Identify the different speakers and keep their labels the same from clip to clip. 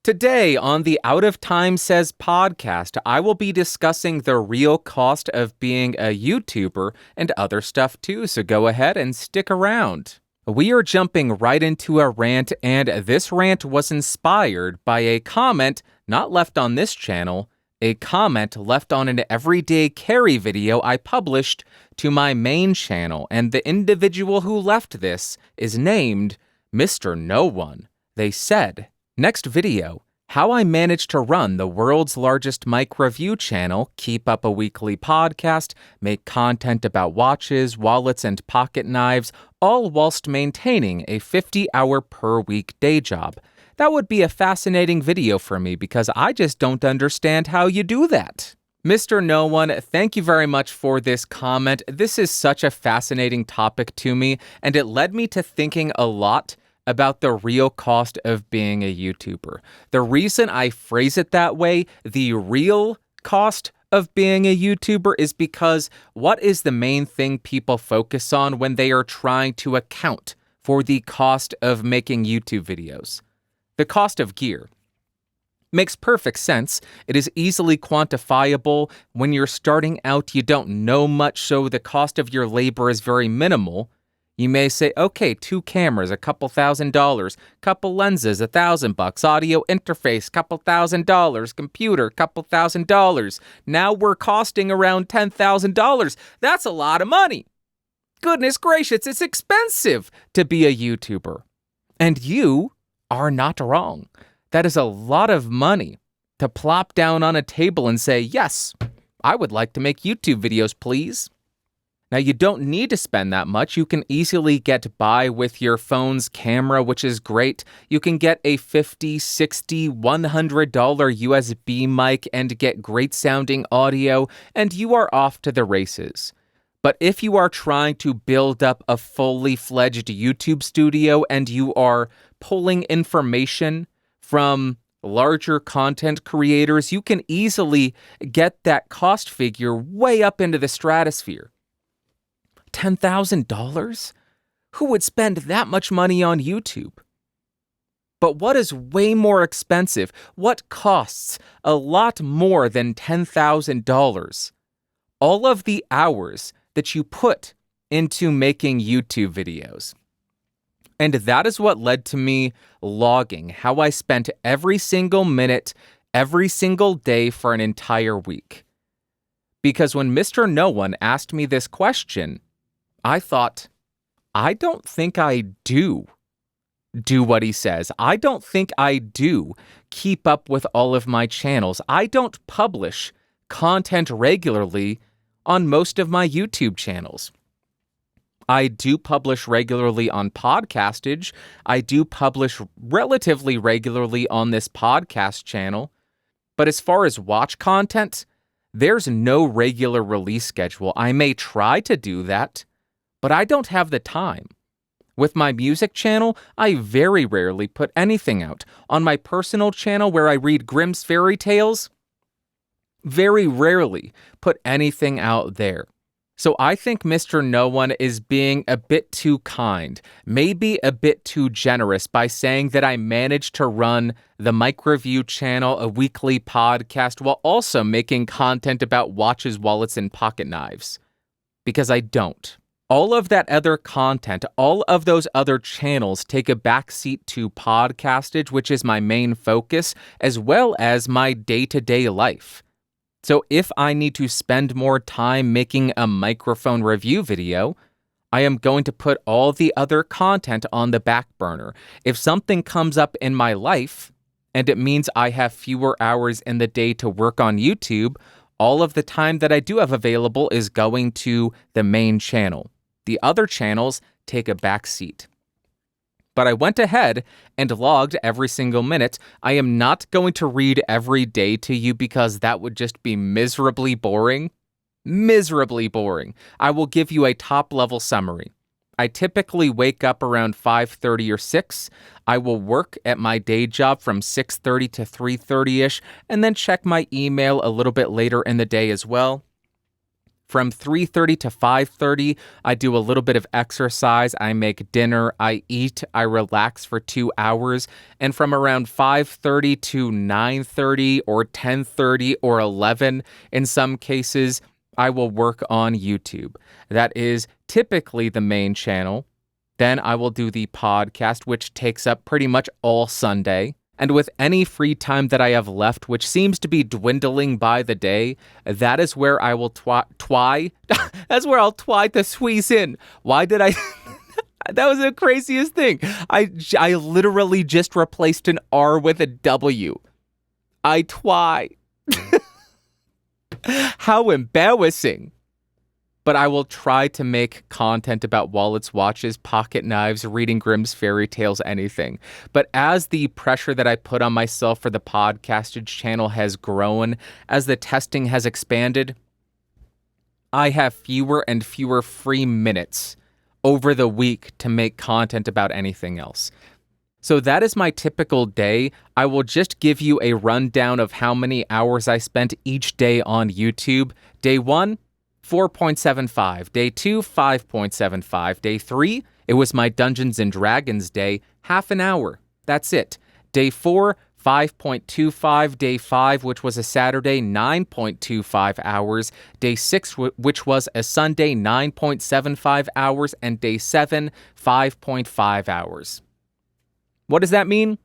Speaker 1: Today on the Out of Time Says podcast, I will be discussing the real cost of being a YouTuber and other stuff too, so go ahead and stick around. We are jumping right into a rant, and this rant was inspired by a comment not left on this channel, a comment left on an everyday carry video I published to my main channel, and the individual who left this is named Mr. No One. They said, "Next video, how I managed to run the world's largest mic review channel, keep up a weekly podcast, make content about watches, wallets, and pocket knives, all whilst maintaining a 50-hour per week day job." That would be a fascinating video for me because I just don't understand how you do that. Mr. No One, thank you very much for this comment. This is such a fascinating topic to me, and it led me to thinking a lot about the real cost of being a YouTuber. The reason I phrase it that way, the real cost of being a YouTuber, is because what is the main thing people focus on when they are trying to account for the cost of making YouTube videos? The cost of gear. Makes perfect sense. It is easily quantifiable. When you're starting out, you don't know much, so the cost of your labor is very minimal. You may say, okay, 2 cameras, a couple $1,000, couple lenses, $1,000, audio interface, couple $1,000, computer, couple $1,000. Now we're costing around $10,000. That's a lot of money. Goodness gracious, it's expensive to be a YouTuber. And you are not wrong. That is a lot of money to plop down on a table and say, yes, I would like to make YouTube videos, please. Now, you don't need to spend that much. You can easily get by with your phone's camera, which is great. You can get a $50, $60, $100 USB mic and get great sounding audio, and you are off to the races. But if you are trying to build up a fully fledged YouTube studio and you are pulling information from larger content creators, you can easily get that cost figure way up into the stratosphere. $10,000? Who would spend that much money on YouTube? But what is way more expensive? What costs a lot more than $10,000? All of the hours that you put into making YouTube videos. And that is what led to me logging how I spent every single minute, every single day for an entire week. Because when Mr. No One asked me this question, I thought, I don't think I do what he says. I don't think I do keep up with all of my channels. I don't publish content regularly on most of my YouTube channels. I do publish regularly on Podcastage. I do publish relatively regularly on this podcast channel. But as far as watch content, there's no regular release schedule. I may try to do that, but I don't have the time. With my music channel, I very rarely put anything out. On my personal channel where I read Grimm's fairy tales, very rarely put anything out there. So I think Mr. No One is being a bit too kind, maybe a bit too generous by saying that I managed to run the Mic Review channel, a weekly podcast, while also making content about watches, wallets, and pocket knives. Because I don't. All of that other content, all of those other channels take a backseat to Podcastage, which is my main focus, as well as my day-to-day life. So if I need to spend more time making a microphone review video, I am going to put all the other content on the back burner. If something comes up in my life, and it means I have fewer hours in the day to work on YouTube, all of the time that I do have available is going to the main channel. The other channels take a back seat. But I went ahead and logged every single minute. I am not going to read every day to you because that would just be miserably boring. Miserably boring. I will give you a top-level summary. I typically wake up around 5:30 or 6. I will work at my day job from 6:30 to 3:30-ish, and then check my email a little bit later in the day as well. From 3:30 to 5:30, I do a little bit of exercise, I make dinner, I eat, I relax for 2 hours, and from around 5:30 to 9:30 or 10:30 or 11, in some cases, I will work on YouTube. That is typically the main channel. Then I will do the podcast, which takes up pretty much all Sunday. And with any free time that I have left, which seems to be dwindling by the day, that is where I will that's where I'll try to squeeze in. Why did I? That was the craziest thing. I literally just replaced an R with a W. I try. How embarrassing. But I will try to make content about wallets, watches, pocket knives, reading Grimm's fairy tales, anything. But as the pressure that I put on myself for the podcastage channel has grown, as the testing has expanded, I have fewer and fewer free minutes over the week to make content about anything else. So that is my typical day. I will just give you a rundown of how many hours I spent each day on YouTube. Day 1, 4.75. Day 2, 5.75. Day 3, it was my Dungeons & Dragons day, half an hour. That's it. Day 4, 5.25. Day 5, which was a Saturday, 9.25 hours. Day 6, which was a Sunday, 9.75 hours. And day 7, 5.5 hours. What does that mean?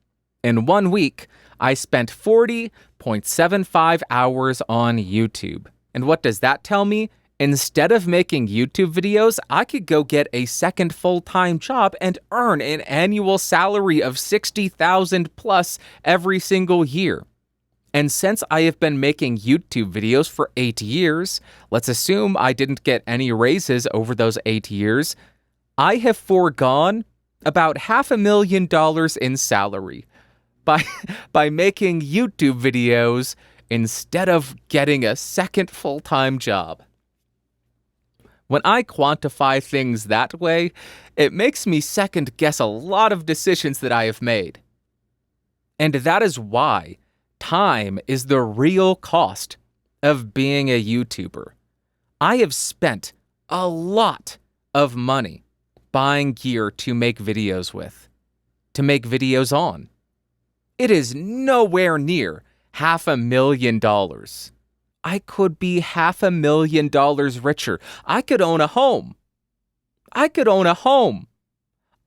Speaker 1: In 1 week, I spent 40.75 hours on YouTube. And what does that tell me? Instead of making YouTube videos, I could go get a second full-time job and earn an annual salary of $60,000 plus every single year. And since I have been making YouTube videos for 8 years, let's assume I didn't get any raises over those 8 years, I have foregone about $500,000 in salary by making YouTube videos instead of getting a second full-time job. When I quantify things that way, it makes me second-guess a lot of decisions that I have made. And that is why time is the real cost of being a YouTuber. I have spent a lot of money buying gear to make videos with, to make videos on. It is nowhere near $500,000. I could be $500,000 richer. I could own a home.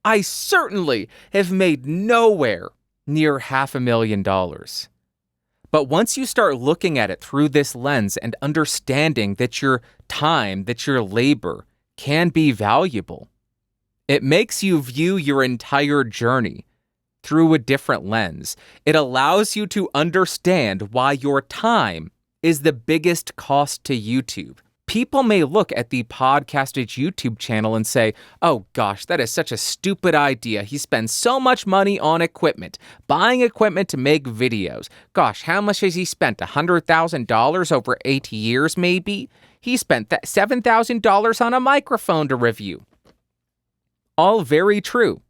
Speaker 1: I certainly have made nowhere near $500,000. But once you start looking at it through this lens and understanding that your time, that your labor can be valuable, it makes you view your entire journey through a different lens. It allows you to understand why your time is the biggest cost to YouTube. People may look at the Podcastage YouTube channel and say, oh gosh, that is such a stupid idea. He spends so much money on equipment, buying equipment to make videos. Gosh, how much has he spent? $100,000 over 8 years maybe? He spent $7,000 on a microphone to review. All very true.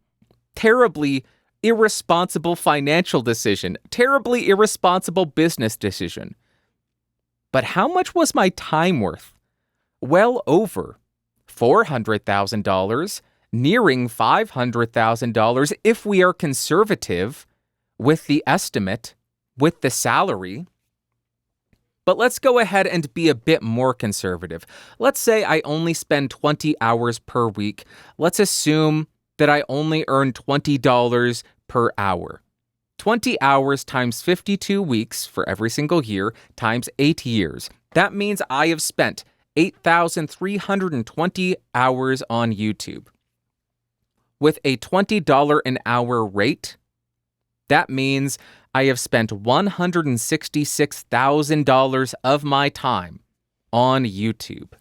Speaker 1: Terribly irresponsible financial decision. Terribly irresponsible business decision. But how much was my time worth? Well over $400,000, nearing $500,000 if we are conservative with the estimate, with the salary. But let's go ahead and be a bit more conservative. Let's say I only spend 20 hours per week. Let's assume that I only earn $20 per hour. 20 hours times 52 weeks for every single year times 8 years. That means I have spent 8,320 hours on YouTube. With a $20 an hour rate, that means I have spent $166,000 of my time on YouTube.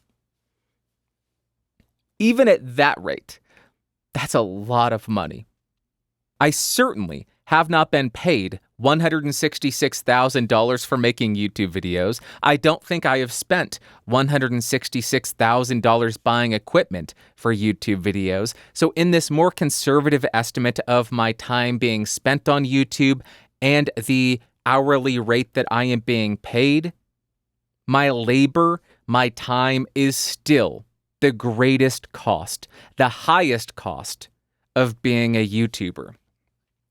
Speaker 1: Even at that rate, that's a lot of money. I certainly have not been paid $166,000 for making YouTube videos. I don't think I have spent $166,000 buying equipment for YouTube videos. So in this more conservative estimate of my time being spent on YouTube and the hourly rate that I am being paid, my labor, my time is still the greatest cost, the highest cost of being a YouTuber.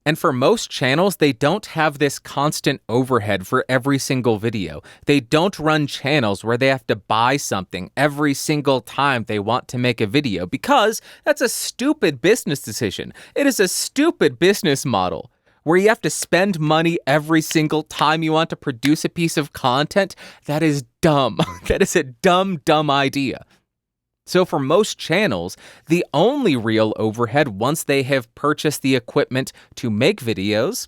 Speaker 1: And for most channels, they don't have this constant overhead for every single video. They don't run channels where they have to buy something every single time they want to make a video, because that's a stupid business decision. It is a stupid business model where you have to spend money every single time you want to produce a piece of content. That is dumb. That is a dumb idea. So for most channels, the only real overhead once they have purchased the equipment to make videos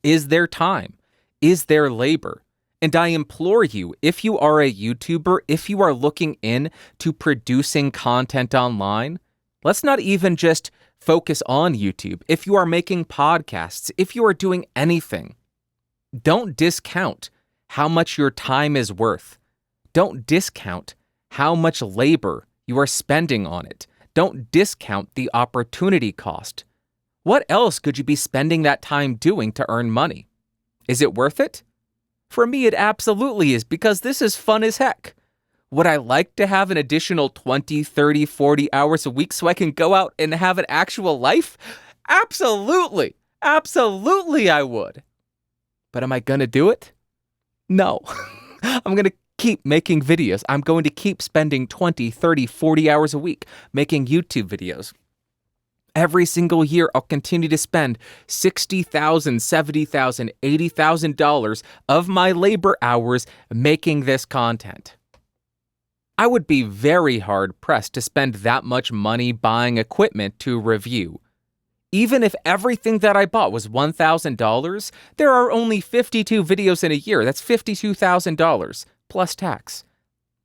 Speaker 1: is their time, is their labor. And I implore you, if you are a YouTuber, if you are looking into producing content online, let's not even just focus on YouTube. If you are making podcasts, if you are doing anything, don't discount how much your time is worth. Don't discount how much labor you are spending on it. Don't discount the opportunity cost. What else could you be spending that time doing to earn money? Is it worth it? For me, it absolutely is, because this is fun as heck. Would I like to have an additional 20, 30, 40 hours a week so I can go out and have an actual life? Absolutely. Absolutely I would. But am I going to do it? No. I'm going to keep making videos. I'm going to keep spending 20, 30, 40 hours a week making YouTube videos. Every single year, I'll continue to spend $60,000, $70,000, $80,000 of my labor hours making this content. I would be very hard-pressed to spend that much money buying equipment to review. Even if everything that I bought was $1,000, there are only 52 videos in a year. That's $52,000 plus tax.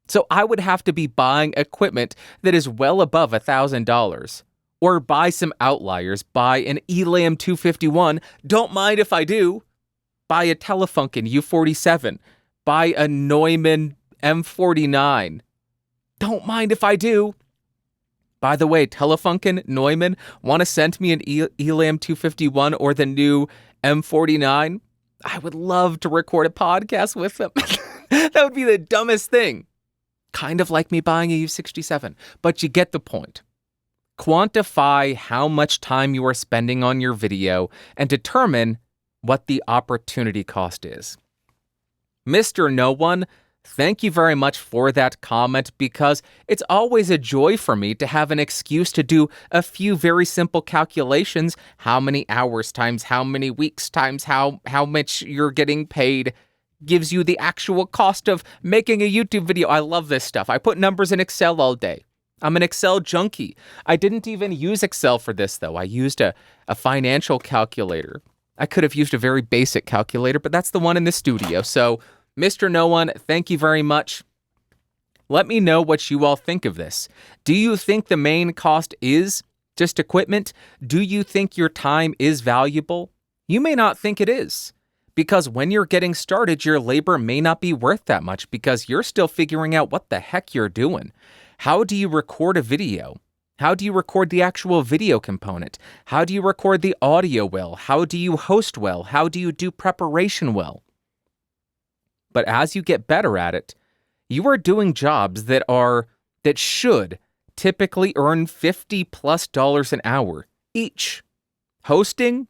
Speaker 1: So I would have to be buying equipment that is well above $1,000. Or buy some outliers. Buy an Elam 251. Don't mind if I do. Buy a Telefunken U47. Buy a Neumann M49. Don't mind if I do. By the way, Telefunken, Neumann, want to send me an Elam 251 or the new M49? I would love to record a podcast with them. That would be the dumbest thing. Kind of like me buying a U67, but you get the point. Quantify how much time you are spending on your video and determine what the opportunity cost is. Mr. No One, thank you very much for that comment, because it's always a joy for me to have an excuse to do a few very simple calculations. How many hours times how many weeks times how much you're getting paid gives you the actual cost of making a YouTube video. I love this stuff. I put numbers in Excel all day. I'm an Excel junkie. I didn't even use Excel for this, though. I used a financial calculator. I could have used a very basic calculator, but that's the one in the studio. So, Mr. No One, thank you very much. Let me know what you all think of this. Do you think the main cost is just equipment? Do you think your time is valuable? You may not think it is, because when you're getting started, your labor may not be worth that much because you're still figuring out what the heck you're doing. How do you record a video? How do you record the actual video component? How do you record the audio well? How do you host well? How do you do preparation well? But as you get better at it, you are doing jobs that should typically earn $50+ an hour each. Hosting?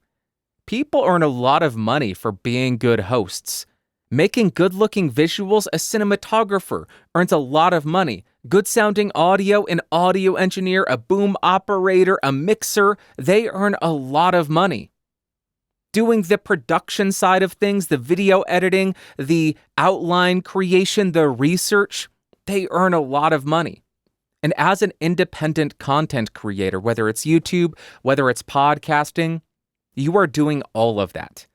Speaker 1: People earn a lot of money for being good hosts. Making good-looking visuals, a cinematographer earns a lot of money. Good-sounding audio, an audio engineer, a boom operator, a mixer, they earn a lot of money. Doing the production side of things, the video editing, the outline creation, the research, they earn a lot of money. And as an independent content creator, whether it's YouTube, whether it's podcasting, you are doing all of that.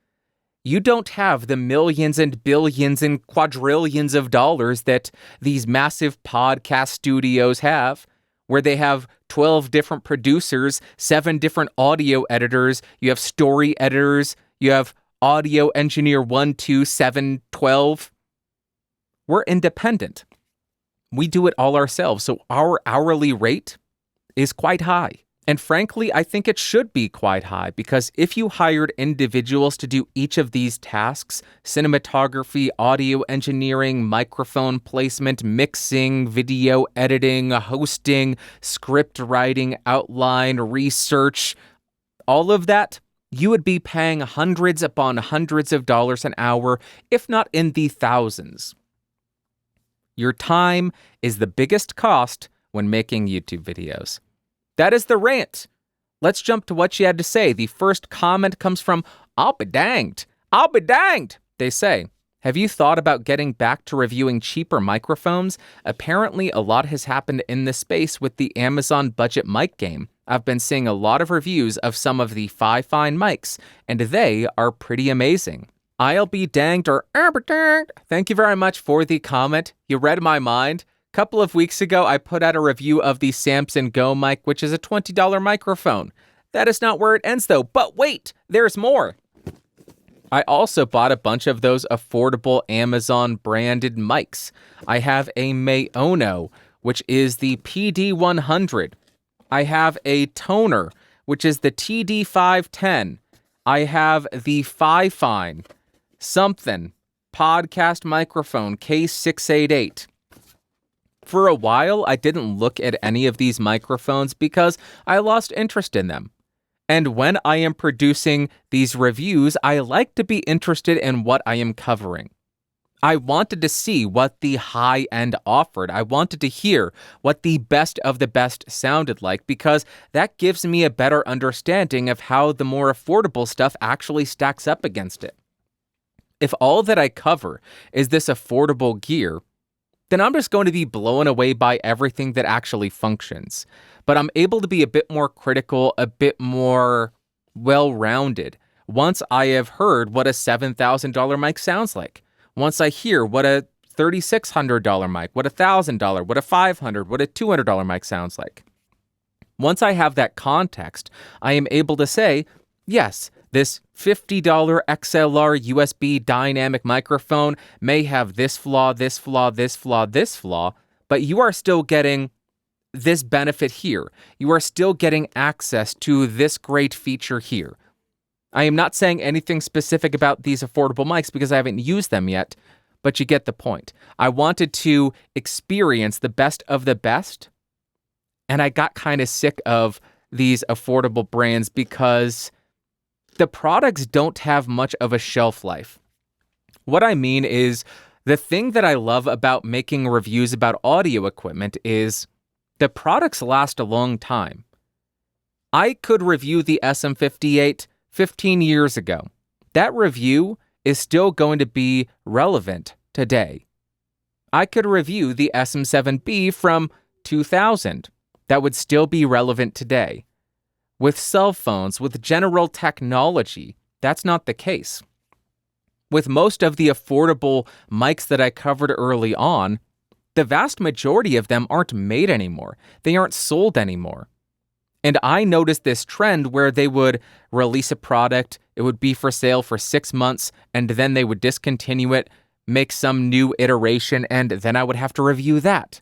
Speaker 1: You don't have the millions and billions and quadrillions of dollars that these massive podcast studios have, where they have 12 different producers, 7 different audio editors, you have story editors, you have audio engineer 1, 2, 7, 12. We're independent. We do it all ourselves, so our hourly rate is quite high. And frankly, I think it should be quite high because if you hired individuals to do each of these tasks, cinematography, audio engineering, microphone placement, mixing, video editing, hosting, script writing, outline, research, all of that, you would be paying hundreds upon hundreds of dollars an hour, if not in the thousands. Your time is the biggest cost when making YouTube videos. That is the rant. Let's jump to what you had to say. The first comment comes from, I'll be danged. I'll be danged, they say. Have you thought about getting back to reviewing cheaper microphones? Apparently, a lot has happened in this space with the Amazon budget mic game. I've been seeing a lot of reviews of some of the Fine mics, and they are pretty amazing. I'll be danged or I'll be danged. Thank you very much for the comment. You read my mind. A couple of weeks ago, I put out a review of the Samson Go mic, which is a $20 microphone. That is not where it ends, though. But wait, there's more. I also bought a bunch of those affordable Amazon branded mics. I have a Maono, which is the PD100. I have a Toner, which is the TD510. I have the Fine something podcast microphone K688. For a while, I didn't look at any of these microphones because I lost interest in them. And when I am producing these reviews, I like to be interested in what I am covering. I wanted to see what the high end offered. I wanted to hear what the best of the best sounded like because that gives me a better understanding of how the more affordable stuff actually stacks up against it. If all that I cover is this affordable gear, then I'm just going to be blown away by everything that actually functions. But I'm able to be a bit more critical, a bit more well-rounded once I have heard what a $7,000 mic sounds like. Once I hear what a $3,600 mic, what a $1,000, what a $500, what a $200 mic sounds like. Once I have that context, I am able to say, yes, this $50 XLR USB dynamic microphone may have this flaw, this flaw, this flaw, this flaw, but you are still getting this benefit here. You are still getting access to this great feature here. I am not saying anything specific about these affordable mics because I haven't used them yet, but you get the point. I wanted to experience the best of the best, and I got kind of sick of these affordable brands because the products don't have much of a shelf life. What I mean is, the thing that I love about making reviews about audio equipment is the products last a long time. I could review the SM58 15 years ago. That review is still going to be relevant today. I could review the SM7B from 2000. That would still be relevant today. With cell phones, with general technology, that's not the case. With most of the affordable mics that I covered early on, the vast majority of them aren't made anymore. They aren't sold anymore. And I noticed this trend where they would release a product, it would be for sale for 6 months, and then they would discontinue it, make some new iteration, and then I would have to review that.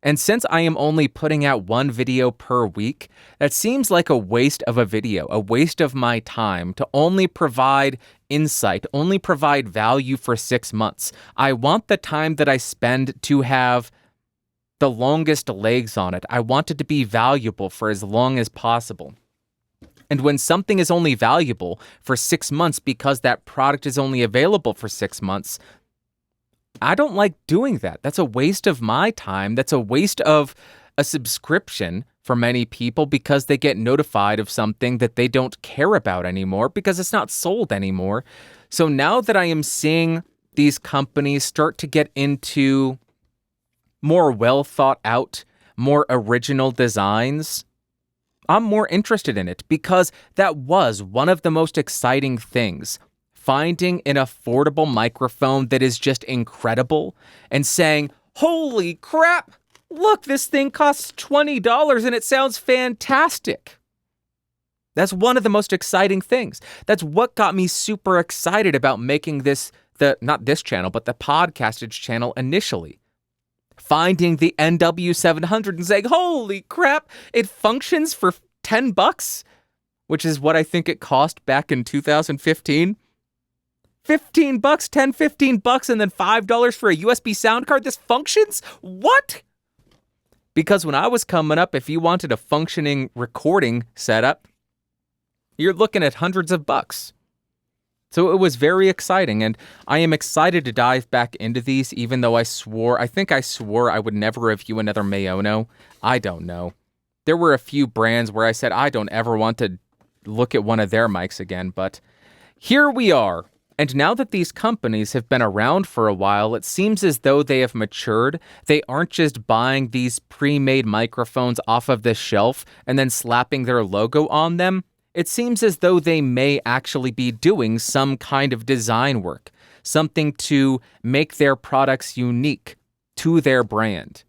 Speaker 1: And since I am only putting out one video per week, that seems like a waste of a video, a waste of my time to only provide insight, only provide value for 6 months. I want the time that I spend to have the longest legs on it. I want it to be valuable for as long as possible. And when something is only valuable for 6 months because that product is only available for 6 months, I don't like doing that. That's a waste of my time. That's a waste of a subscription for many people because they get notified of something that they don't care about anymore because it's not sold anymore. So now that I am seeing these companies start to get into more well thought out, more original designs, I'm more interested in it because that was one of the most exciting things. Finding an affordable microphone that is just incredible and saying, holy crap, look, this thing costs $20 and it sounds fantastic. That's one of the most exciting things. That's what got me super excited about making this, not this channel, but the Podcastage channel initially. finding the NW700 and saying, holy crap, it functions for $10, which is what I think it cost back in 2015. $15, $10, $15, and then $5 for a USB sound card. This functions? What? Because when I was coming up, if you wanted a functioning recording setup, you're looking at hundreds of bucks. So it was very exciting, and I am excited to dive back into these, even though I swore I would never review another Mayono. I don't know. There were a few brands where I said I don't ever want to look at one of their mics again, but here we are. And now that these companies have been around for a while, it seems as though they have matured. They aren't just buying these pre-made microphones off of the shelf and then slapping their logo on them. It seems as though they may actually be doing some kind of design work, something to make their products unique to their brand.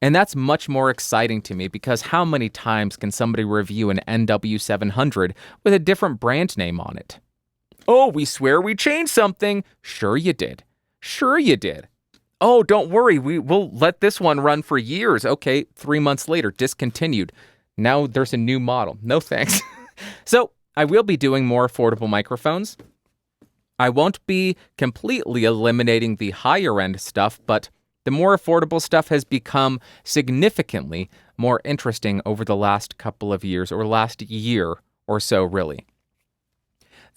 Speaker 1: And that's much more exciting to me because how many times can somebody review an NW700 with a different brand name on it? Oh, we swear we changed something. Sure you did. Sure you did. Oh, don't worry, we'll let this one run for years. Okay, 3 months later, discontinued. Now there's a new model. No thanks. So, I will be doing more affordable microphones. I won't be completely eliminating the higher end stuff, but the more affordable stuff has become significantly more interesting over the last couple of years, or last year or so, really.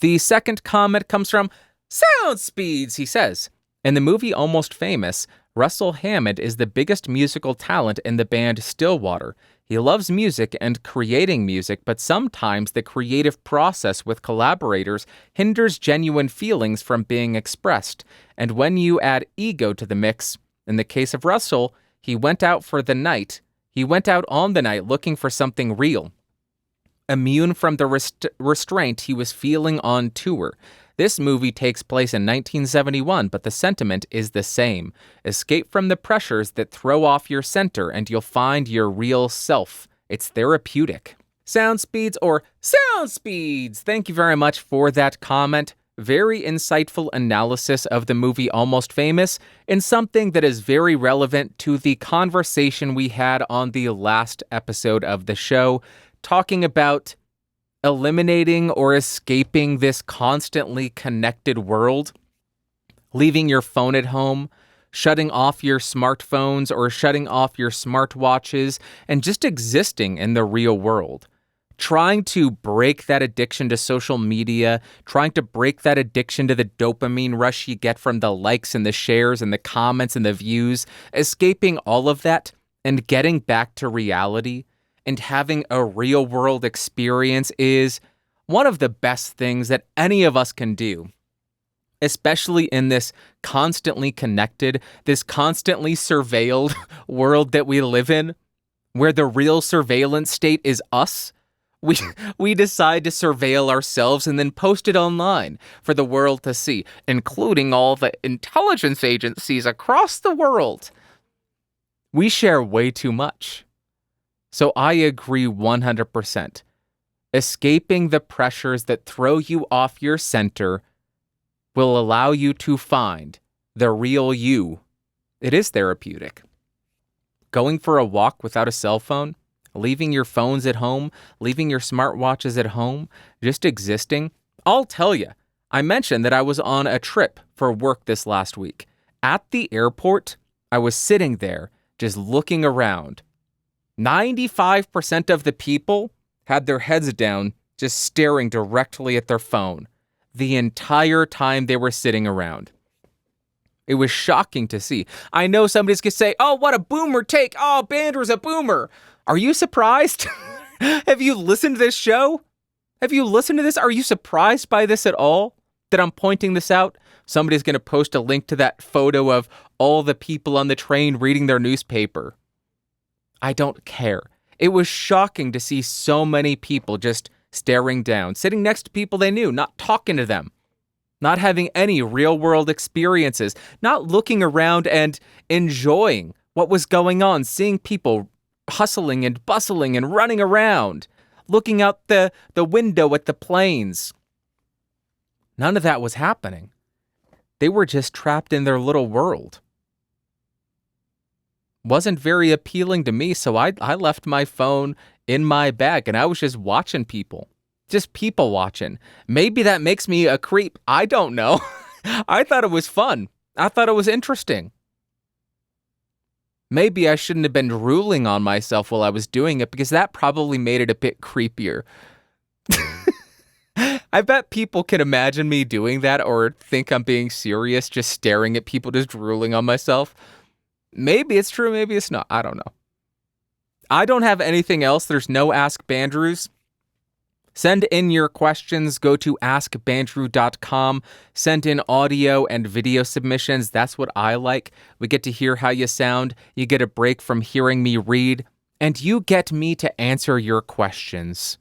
Speaker 1: The second comment comes from Sound Speeds. He says, in the movie Almost Famous, Russell Hammond is the biggest musical talent in the band Stillwater. He loves music and creating music, but sometimes the creative process with collaborators hinders genuine feelings from being expressed. And when you add ego to the mix, in the case of Russell, he went out on the night looking for something real, immune from the restraint he was feeling on tour. This movie takes place in 1971, but the sentiment is the same. Escape from the pressures that throw off your center and you'll find your real self. It's therapeutic. Sound Speeds or Sound Speeds! Thank you very much for that comment. Very insightful analysis of the movie Almost Famous, and something that is very relevant to the conversation we had on the last episode of the show, talking about eliminating or escaping this constantly connected world, leaving your phone at home, shutting off your smartphones or shutting off your smartwatches, and just existing in the real world. Trying to break that addiction to social media, trying to break that addiction to the dopamine rush you get from the likes and the shares and the comments and the views, escaping all of that and getting back to reality and having a real-world experience is one of the best things that any of us can do, especially in this constantly connected, this constantly surveilled world that we live in, where the real surveillance state is us. We decide to surveil ourselves and then post it online for the world to see, including all the intelligence agencies across the world. We share way too much. So I agree 100%. Escaping the pressures that throw you off your center will allow you to find the real you. It is therapeutic. Going for a walk without a cell phone, leaving your phones at home, leaving your smartwatches at home, just existing. I'll tell you, I mentioned that I was on a trip for work this last week. At the airport, I was sitting there just looking around. 95% of the people had their heads down, just staring directly at their phone the entire time they were sitting around. It was shocking to see. I know somebody's going to say, oh, what a boomer take. Oh, Bandrew's a boomer. Are you surprised? Have you listened to this show? Have you listened to this? Are you surprised by this at all? That I'm pointing this out? Somebody's going to post a link to that photo of all the people on the train reading their newspaper. I don't care. It was shocking to see so many people just staring down, sitting next to people they knew, not talking to them, not having any real-world experiences, not looking around and enjoying what was going on, seeing people hustling and bustling and running around, looking out the window at the planes. None of that was happening. They were just trapped in their little world. wasn't very appealing to me, so I left my phone in my bag and I was just watching people. Just people watching. Maybe that makes me a creep. I don't know. I thought it was fun. I thought it was interesting. Maybe I shouldn't have been drooling on myself while I was doing it because that probably made it a bit creepier. I bet people can imagine me doing that or think I'm being serious, just staring at people, just drooling on myself. Maybe it's true, maybe it's not. I don't know. I don't have anything else. There's no Ask Bandrews. Send in your questions. Go to askbandrew.com. Send in audio and video submissions. That's what I like. We get to hear how you sound. You get a break from hearing me read. And you get me to answer your questions.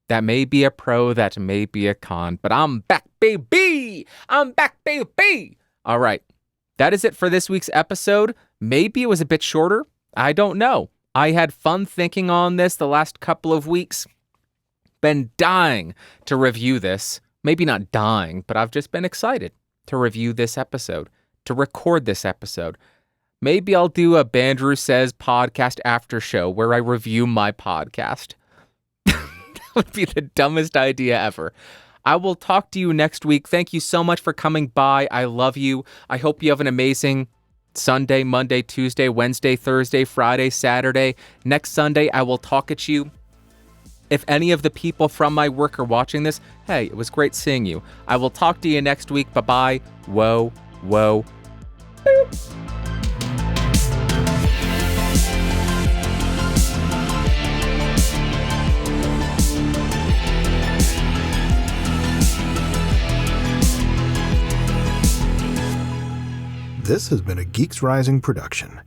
Speaker 1: That may be a pro, that may be a con, but I'm back, baby! I'm back, baby! All right. That is it for this week's episode. Maybe it was a bit shorter. I don't know. I had fun thinking on this the last couple of weeks. Been dying to review this. Maybe not dying, but I've just been excited to review this episode, to record this episode. Maybe I'll do a Bandrew Says podcast after show where I review my podcast. That would be the dumbest idea ever. I will talk to you next week. Thank you so much for coming by. I love you. I hope you have an amazing Sunday, Monday, Tuesday, Wednesday, Thursday, Friday, Saturday. Next Sunday, I will talk at you. If any of the people from my work are watching this, hey, it was great seeing you. I will talk to you next week. Bye-bye. Whoa, whoa. Boop.
Speaker 2: This has been a Geeks Rising production.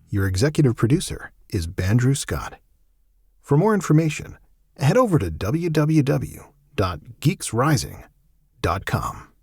Speaker 2: Your executive producer is Bandrew Scott. For more information, head over to www.geeksrising.com.